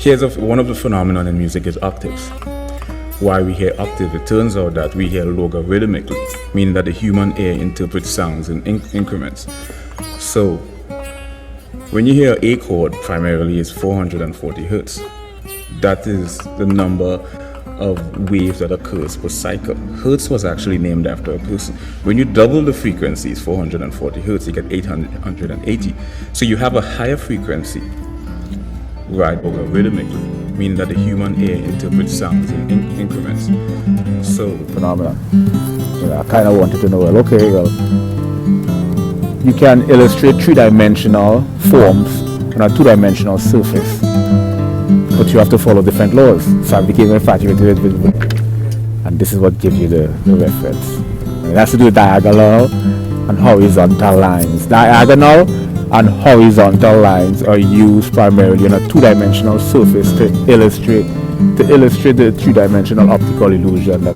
One of the phenomena in music is octaves. Why we hear octave? It turns out that we hear logarithmically, meaning that the human ear interprets sounds in increments. So when you hear A chord, primarily is 440 hertz. That is the number of waves that occurs per cycle. Hertz was actually named after a person. When you double the frequencies, 440 hertz, you get 880. So you have a higher frequency, right, logarithmically, meaning that the human ear interprets sounds in increments. So phenomenon. I kind of wanted to know, well, okay, well, you can illustrate three-dimensional forms on a two-dimensional surface, but you have to follow different laws. So I became infatuated with and this is what gives you the reference. It has to do with diagonal and horizontal lines. Diagonal and horizontal lines are used primarily on a two-dimensional surface to illustrate the three-dimensional optical illusion that